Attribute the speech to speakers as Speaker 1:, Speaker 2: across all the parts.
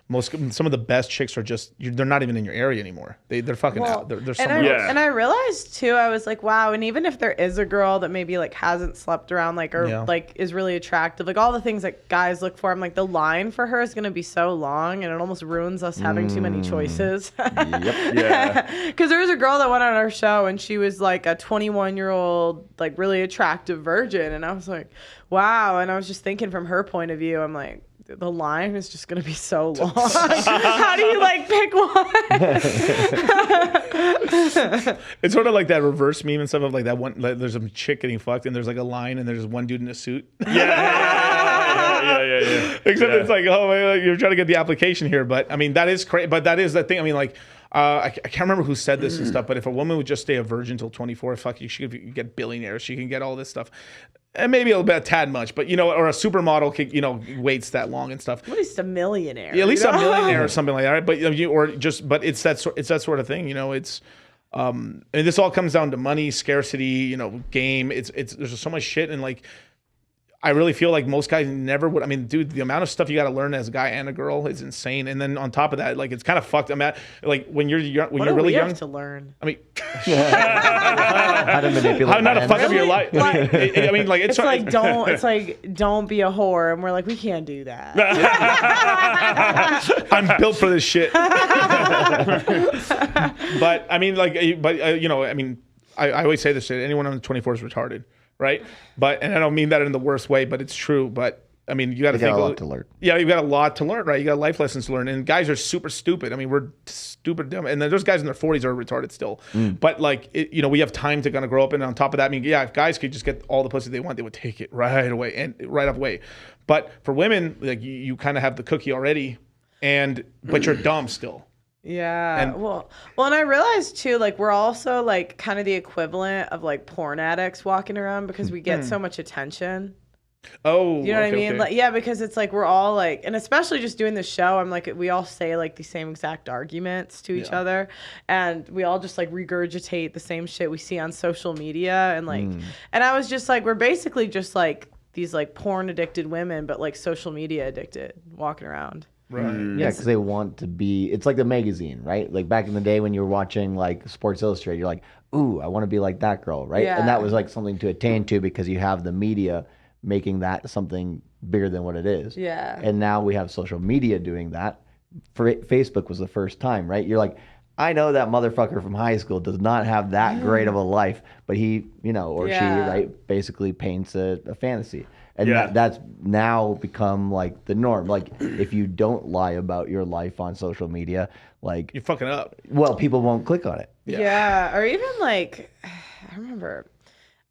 Speaker 1: some of the best chicks are just they're not even in your area anymore. They're fucking out. They're somewhere else.
Speaker 2: And I realized too, I was like, wow. And even if there is a girl that maybe like hasn't slept around like like is really attractive, like all the things that guys look for, I'm like the line for her is gonna be so long, and it almost ruins us having too many choices.
Speaker 3: Yep. Yeah.
Speaker 2: Because there was a girl that went on our show, and she was like a 21-year-old, like really attractive virgin, and I was like, wow. And I was just thinking from her point of view, I'm like, the line is just going to be so long. How do you like pick one?
Speaker 1: It's sort of like that reverse meme and stuff of like that one, like, there's a chick getting fucked and there's like a line and there's one dude in a suit.
Speaker 3: Yeah.
Speaker 1: Except it's like, oh, you're trying to get the application here. But I mean, that is crazy. But that is the thing. I mean, like, I can't remember who said this and stuff, but if a woman would just stay a virgin till 24, fuck, she could get billionaires. She can get all this stuff. And maybe a tad much, but or a supermodel could, waits that long and stuff.
Speaker 2: At least a millionaire.
Speaker 1: Yeah, at least a millionaire or something like that. Right? But but it's that sort of thing. It's and this all comes down to money, scarcity. Game. It's there's just so much shit, and like I really feel like most guys never would. I mean, dude, the amount of stuff you got to learn as a guy and a girl is insane. And then on top of that, like it's kind of fucked. I'm like when you're young, when you're really young
Speaker 2: to learn.
Speaker 1: I mean,
Speaker 3: how to manipulate,
Speaker 1: how not to fuck up your life.
Speaker 2: Like,
Speaker 1: I mean, like
Speaker 2: it's like don't be a whore, and we're like, we can't do that.
Speaker 1: I'm built for this shit. But I mean, I always say this shit. Anyone under 24 is retarded. Right, and I don't mean that in the worst way, but it's true. But I mean, you got to think
Speaker 3: a lot to learn.
Speaker 1: Yeah, you've got a lot to learn, right? You got life lessons to learn, and guys are super stupid. I mean, we're stupid dumb, and then there's guys in their 40s who are retarded still. But like, we have time to kind of grow up, and on top of that, I mean, yeah, if guys could just get all the pussy they want, they would take it right away and right away. But for women, like you kind of have the cookie already, but you're dumb still.
Speaker 2: Yeah. And I realized too, like we're also like kind of the equivalent of like porn addicts walking around because we get so much attention.
Speaker 1: Oh,
Speaker 2: you know what I mean? Okay. Like, yeah, because it's like we're all like, and especially just doing the show, I'm like, we all say like the same exact arguments to each other, and we all just like regurgitate the same shit we see on social media, and like, and I was just like, we're basically just like these like porn addicted women, but like social media addicted, walking around.
Speaker 1: Right.
Speaker 3: Yeah, because they want to be. It's like the magazine, right? Like back in the day when you were watching like Sports Illustrated, you're like, "Ooh, I want to be like that girl," right?
Speaker 2: Yeah.
Speaker 3: And that was like something to attain to because you have the media making that something bigger than what it is.
Speaker 2: Yeah.
Speaker 3: And now we have social media doing that. Facebook was the first time, right? You're like, I know that motherfucker from high school does not have that great of a life, but he, or she, right, basically paints a fantasy. And that's now become like the norm. Like if you don't lie about your life on social media, like
Speaker 1: you're fucking up.
Speaker 3: Well, people won't click on it.
Speaker 2: Yeah. Or even like, I remember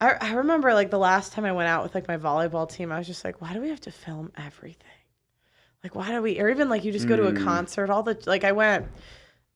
Speaker 2: like the last time I went out with like my volleyball team, I was just like, why do we have to film everything? Like, why do we, or even like you just go to a concert, like I went.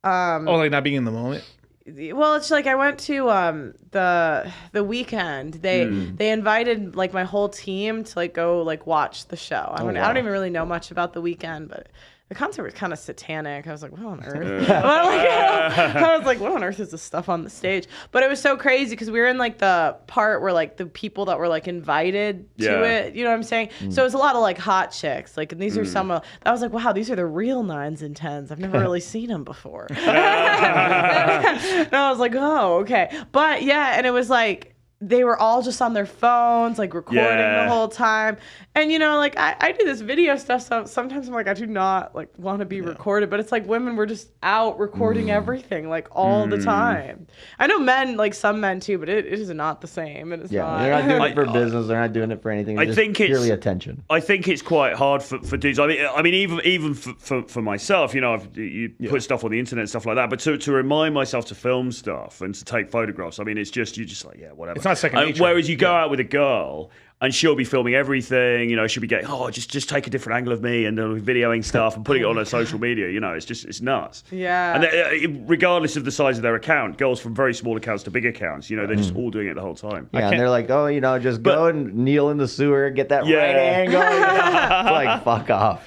Speaker 1: Like not being in the moment.
Speaker 2: Well, it's like I went to the weekend. They invited like my whole team to like go like watch the show. I don't even really know much about the weekend, but the concert was kind of satanic. I was like, what on earth? I was like, what on earth is this stuff on the stage? But it was so crazy because we were in like the part where like the people that were like invited to it, you know what I'm saying? So it was a lot of like hot chicks. Like, and these are some I was like, wow, these are the real 9s and 10s. I've never really seen them before. And I was like, oh, okay. But yeah, and it was like, they were all just on their phones, like recording the whole time. And, like I do this video stuff. So sometimes I'm like, I do not like want to be recorded, but it's like women were just out recording everything like all the time. I know men, like some men too, but it is not the same. And it's not.
Speaker 3: They're not doing it for business. They're not doing it for anything. I think it's purely attention.
Speaker 4: I think it's quite hard for dudes. I mean, even for myself, you put stuff on the internet and stuff like that. But to remind myself to film stuff and to take photographs, I mean, it's just, you're just like, whatever.
Speaker 1: It's not second nature.
Speaker 4: Whereas you go out with a girl and she'll be filming everything, she'll be getting, just take a different angle of me and videoing stuff and putting it on her social media, it's nuts.
Speaker 2: Yeah.
Speaker 4: And regardless of the size of their account, girls from very small accounts to big accounts, they're just all doing it the whole time.
Speaker 3: Yeah, and they're like, just go and kneel in the sewer, get that right angle. It's like, fuck off,